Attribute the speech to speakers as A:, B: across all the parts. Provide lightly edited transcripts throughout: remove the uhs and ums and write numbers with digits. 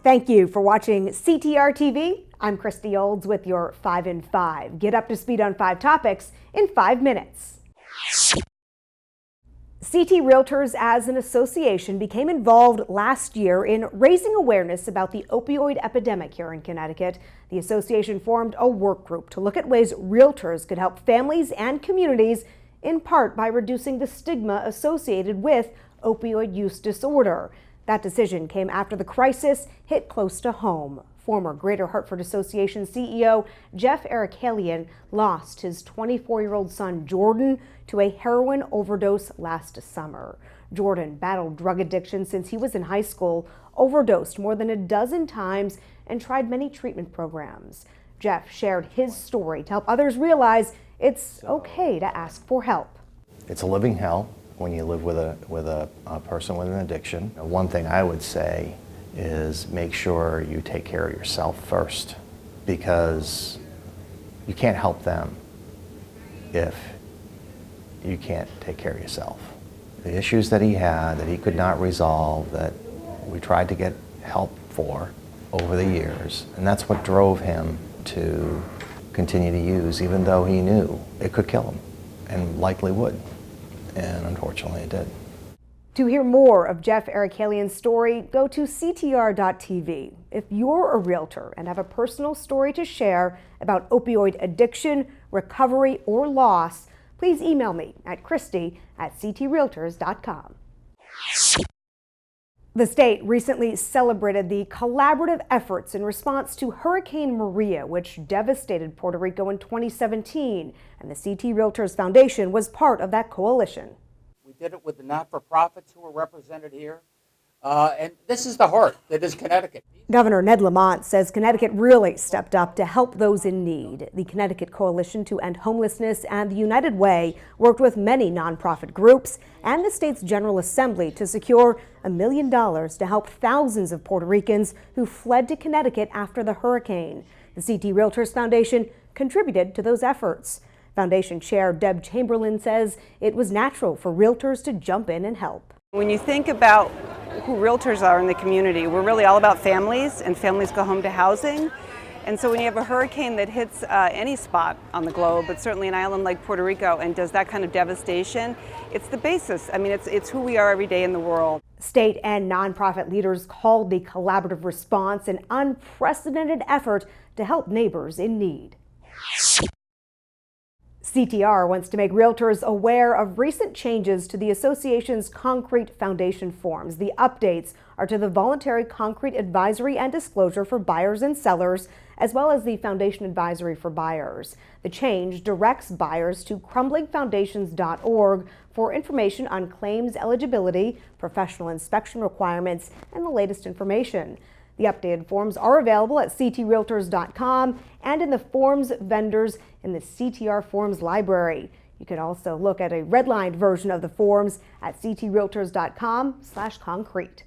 A: Thank you for watching CTR TV. I'm Christy Olds with your 5 in 5. Get up to speed on 5 topics in 5 minutes. CT Realtors as an association became involved last year in raising awareness about the opioid epidemic here in Connecticut. The association formed a work group to look at ways realtors could help families and communities, in part by reducing the stigma associated with opioid use disorder. That decision came after the crisis hit close to home. Former Greater Hartford Association CEO Jeff Erikalian lost his 24-year-old son Jordan to a heroin overdose last summer. Jordan battled drug addiction since he was in high school, overdosed more than a dozen times, and tried many treatment programs. Jeff shared his story to help others realize it's okay to ask for help.
B: It's a living hell when you live with a person with an addiction. One thing I would say is make sure you take care of yourself first, because you can't help them if you can't take care of yourself. The issues that he had that he could not resolve, that we tried to get help for over the years, and that's what drove him to continue to use, even though he knew it could kill him, and likely would. And unfortunately it did.
A: To hear more of Jeff Erikalian's story, go to CTR.tv. If you're a realtor and have a personal story to share about opioid addiction, recovery, or loss, please email me at Christy@CTRealtors.com. The state recently celebrated the collaborative efforts in response to Hurricane Maria, which devastated Puerto Rico in 2017, and the CT Realtors Foundation was part of that coalition.
C: We did it with the not-for-profits who are represented here, and this is the heart that is Connecticut.
A: Governor Ned Lamont says Connecticut really stepped up to help those in need. The Connecticut Coalition to End Homelessness and the United Way worked with many nonprofit groups and the state's General Assembly to secure $1 million to help thousands of Puerto Ricans who fled to Connecticut after the hurricane. The CT Realtors Foundation contributed to those efforts. Foundation Chair Deb Chamberlain says it was natural for realtors to jump in and help.
D: When you think about who realtors are in the community, we're really all about families, and families go home to housing. And so when you have a hurricane that hits any spot on the globe, but certainly an island like Puerto Rico, and does that kind of devastation, it's the basis. I mean, it's who we are every day in the world.
A: State and nonprofit leaders called the collaborative response an unprecedented effort to help neighbors in need. CTR wants to make realtors aware of recent changes to the association's concrete foundation forms. The updates are to the voluntary concrete advisory and disclosure for buyers and sellers, as well as the foundation advisory for buyers. The change directs buyers to crumblingfoundations.org for information on claims eligibility, professional inspection requirements, and the latest information. The updated forms are available at ctrealtors.com and in the forms vendors in the CTR Forms library. You can also look at a redlined version of the forms at ctrealtors.com/concrete.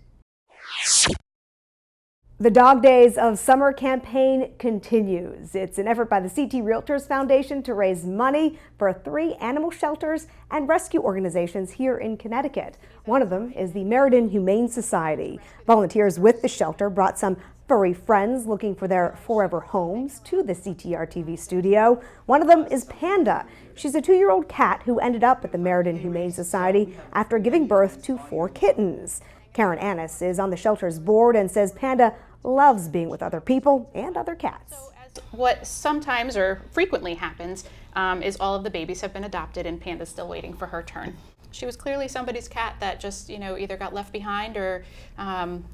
A: The Dog Days of Summer campaign continues. It's an effort by the CT Realtors Foundation to raise money for 3 animal shelters and rescue organizations here in Connecticut. One of them is the Meriden Humane Society. Volunteers with the shelter brought some furry friends looking for their forever homes to the CTR TV studio. One of them is Panda. She's a 2-year-old cat who ended up at the Meriden Humane Society after giving birth to 4 kittens. Karen Annis is on the shelter's board and says Panda loves being with other people and other cats.
E: What sometimes or frequently happens is all of the babies have been adopted and Panda's still waiting for her turn. She was clearly somebody's cat that just, either got left behind or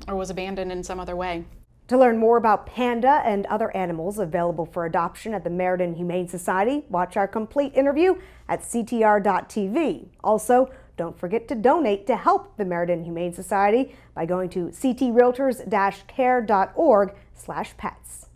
E: was abandoned in some other way.
A: To learn more about Panda and other animals available for adoption at the Meriden Humane Society, watch our complete interview at ctr.tv. Also, don't forget to donate to help the Meriden Humane Society by going to ctrealtors-care.org/pets.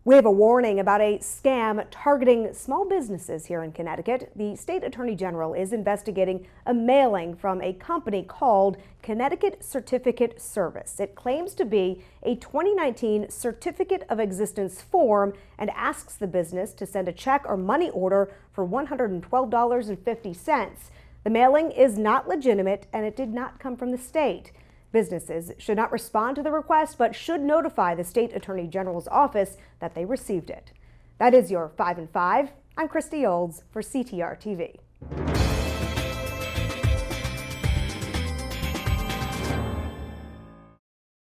A: We have a warning about a scam targeting small businesses here in Connecticut. The state attorney general is investigating a mailing from a company called Connecticut Certificate Service. It claims to be a 2019 Certificate of Existence form and asks the business to send a check or money order for $112.50. The mailing is not legitimate and it did not come from the state. Businesses should not respond to the request, but should notify the State Attorney General's office that they received it. That is your 5 and 5. I'm Christy Olds for CTR TV.